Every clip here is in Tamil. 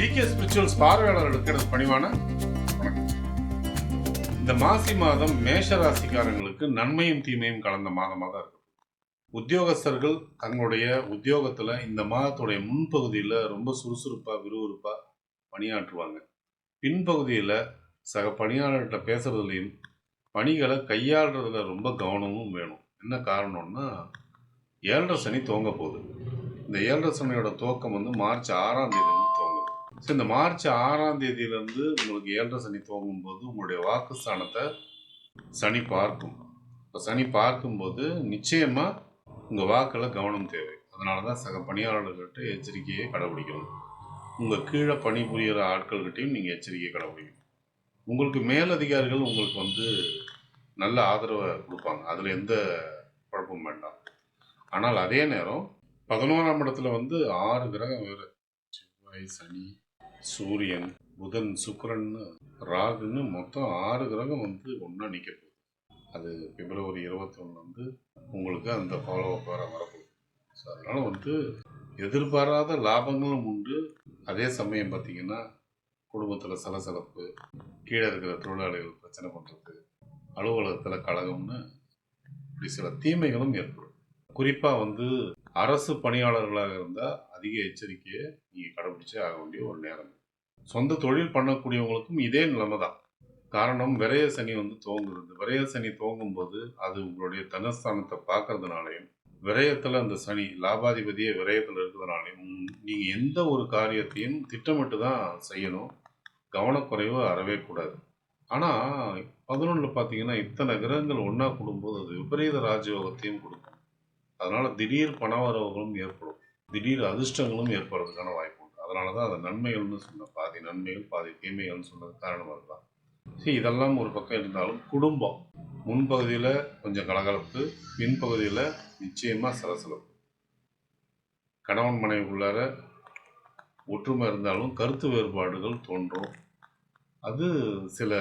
ஜிகே ஸ்பிரிச்சுவல்ஸ் பார்வையாளர்களுக்கு எனது பணிவான வணக்கம். இந்த மாசி மாதம் மேஷ ராசிக்காரங்களுக்கு நன்மையும் தீமையும் கலந்த மாதமாக தான் இருக்கும். உத்தியோகஸ்தர்கள் தங்களுடைய உத்தியோகத்தில் இந்த மாதத்துடைய முன்பகுதியில் ரொம்ப சுறுசுறுப்பாக விறுவிறுப்பாக பணியாற்றுவாங்க. பின்பகுதியில் சக பணியாளர்கிட்ட பேசுறதுலையும் பணிகளை கையாளுறதுல ரொம்ப கவனமும் வேணும். என்ன காரணம்னா, 7.5 சனி துவங்க போகுது. இந்த 7.5 சனியோட துவக்கம் மார்ச் 6ஆம் தேதி துவங்குது. ஸோ இந்த மார்ச் 6ஆம் தேதியிலேருந்து உங்களுக்கு 7.5 சனி துவங்கும் போது உங்களுடைய வாக்குஸ்தானத்தை சனி பார்க்கும். இப்போ சனி பார்க்கும்போது நிச்சயமாக உங்கள் வாக்கில் கவனம் தேவை. அதனால தான் சக பணியாளர்கள்கிட்ட எச்சரிக்கையை கடைபிடிக்கணும். உங்கள் கீழே பணிபுரிகிற ஆட்கள்கிட்டையும் நீங்கள் எச்சரிக்கையை கடைபிடிக்கணும். உங்களுக்கு மேலதிகாரிகள் உங்களுக்கு நல்ல ஆதரவை கொடுப்பாங்க, அதில் எந்த குழப்பமும் வேண்டாம். ஆனால் அதே நேரம் 11ஆம் இடத்துல 6 கிரகம் வேறு, செவ்வாய், சனி, சூரியன், புதன், சுக்கிரன், ராகுன்னு மொத்தம் 6 கிரகம் ஒன்றா நிற்க போகுது. அது பிப்ரவரி 21 உங்களுக்கு அந்த ஃபாலோ அப் வரப்போகுது. ஸோ அதனால் எதிர்பாராத லாபங்களும் உண்டு. அதே சமயம் பார்த்திங்கன்னா குடும்பத்தில் சலசலப்பு, கீழே இருக்கிற தொழிலாளிகள் பிரச்சனை பண்ணுறது, அலுவலகத்தில் கழகம்னு இப்படி சில தீமைகளும் ஏற்படும். குறிப்பாக அரசு பணியாளர்களாக இருந்தால் அதிக எச்சரிக்கையை நீங்கள் கடைபிடிச்சே ஆக வேண்டிய ஒரு நேரம். சொந்த தொழில் பண்ணக்கூடியவங்களுக்கும் இதே நிலைமை தான். காரணம், விரய சனி துவங்குறது. விரய சனி துவங்கும் போது அது உங்களுடைய தனஸ்தானத்தை பார்க்கறதுனாலையும், விரயத்தில் அந்த சனி லாபாதிபதியே விரயத்தில் இருக்கிறதுனாலையும் நீங்கள் எந்த ஒரு காரியத்தையும் திட்டமிட்டு தான் செய்யணும். கவனக்குறைவு அறவே கூடாது. ஆனால் 11 பார்த்தீங்கன்னா இத்தனை கிரகங்கள் ஒன்றா கூடும்போது அது விபரீத ராஜயோகத்தையும் கொடுக்கும். அதனால் திடீர் பணவரவுகளும் ஏற்படும், திடீர் அதிர்ஷ்டங்களும் ஏற்படுறதுக்கான வாய்ப்பு உண்டு. அதனால தான் அதை நன்மைகள்னு சொன்ன, பாதி நன்மைகள் பாதி தீமைகள்னு சொன்னது காரணமாக தான். சரி, இதெல்லாம் ஒரு பக்கம் இருந்தாலும் குடும்பம் முன்பகுதியில் கொஞ்சம் கலகலப்பு, பின்பகுதியில் நிச்சயமாக சலசலப்பு. கணவன் மனைவிக்குள்ளார ஒற்றுமை இருந்தாலும் கருத்து வேறுபாடுகள் தோன்றும். அது சில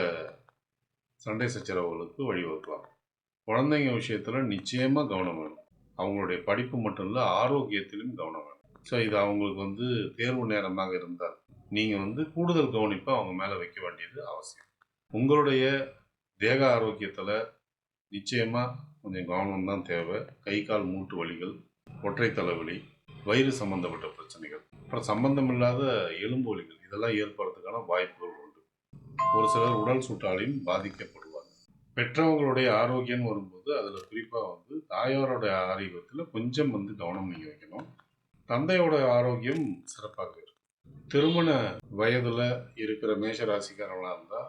சண்டை சச்சரவுகளுக்கு வழிவகுக்கலாம். குழந்தைங்க விஷயத்தில் நிச்சயமாக கவனம் வேணும். அவங்களுடைய படிப்பு மட்டும் இல்லை, ஆரோக்கியத்திலும் கவனம் வேணும். ஸோ இது அவங்களுக்கு தேர்வு நேரமாக இருந்தால் நீங்கள் கூடுதல் கவனிப்பை அவங்க மேலே வைக்க வேண்டியது அவசியம். உங்களுடைய தேக ஆரோக்கியத்தில் நிச்சயமாக கொஞ்சம் கவனம் தான் தேவை. கை கால் மூட்டு வலிகள், ஒற்றை தலைவலி, வயிறு சம்பந்தப்பட்ட பிரச்சனைகள், அப்புறம் சம்பந்தமில்லாத எலும்பு வலிகள் இதெல்லாம் ஏற்படுறதுக்கான வாய்ப்புகள் உண்டு. ஒரு சிலர் உடல் சூட்டாலையும் பாதிக்கப்படுவாங்க. பெற்றவங்களுடைய ஆரோக்கியம் வரும்போது அதில் குறிப்பாக தாயாரோடைய ஆரோக்கியத்தில் கொஞ்சம் கவனம் நீங்கள் வைக்கணும். தந்தையோட ஆரோக்கியம் சிறப்பாக இருக்கும். திருமண வயதில் இருக்கிற மேஷராசிக்காரங்களாக இருந்தால்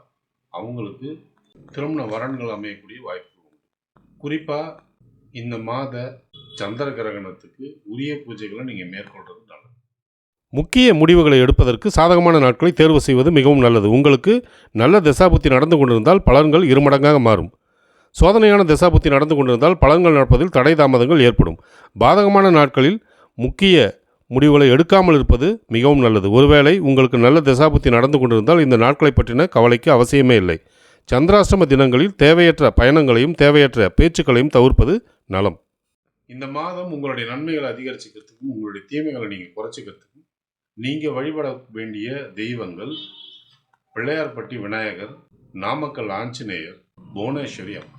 அவங்களுக்கு திருமண வரன்கள் அமையக்கூடிய வாய்ப்புகள் உண்டு. குறிப்பாக இந்த மாத சந்திர கிரகணத்துக்கு உரிய பூஜைகளை நீங்கள் மேற்கொள்வது நல்லது. முக்கிய முடிவுகளை எடுப்பதற்கு சாதகமான நாட்களை தேர்வு செய்வது மிகவும் நல்லது. உங்களுக்கு நல்ல தசாபுத்தி நடந்து கொண்டிருந்தால் பலன்கள் இருமடங்காக மாறும். சோதனையான தசாபுத்தி நடந்து கொண்டிருந்தால் பலன்கள் நடப்பதில் தடை தாமதங்கள் ஏற்படும். பாதகமான நாட்களில் முக்கிய முடிவுகளை எடுக்காமல் இருப்பது மிகவும் நல்லது. ஒருவேளை உங்களுக்கு நல்ல தசாபுத்தி நடந்து கொண்டிருந்தால் இந்த நாட்களை பற்றின கவலைக்கு அவசியமே இல்லை. சந்திராஷ்டம தினங்களில் தேவையற்ற பயணங்களையும் தேவையற்ற பேச்சுக்களையும் தவிர்ப்பது நலம். இந்த மாதம் உங்களுடைய நன்மைகளை அதிகரிச்சுக்கிறதுக்கும் உங்களுடைய தீமைகளை நீங்கள் குறைச்சிக்கிறதுக்கும் நீங்கள் வழிபட வேண்டிய தெய்வங்கள் பிள்ளையார்பட்டி விநாயகர், நாமக்கல் ஆஞ்சநேயர், புவனேஸ்வரி அம்மா.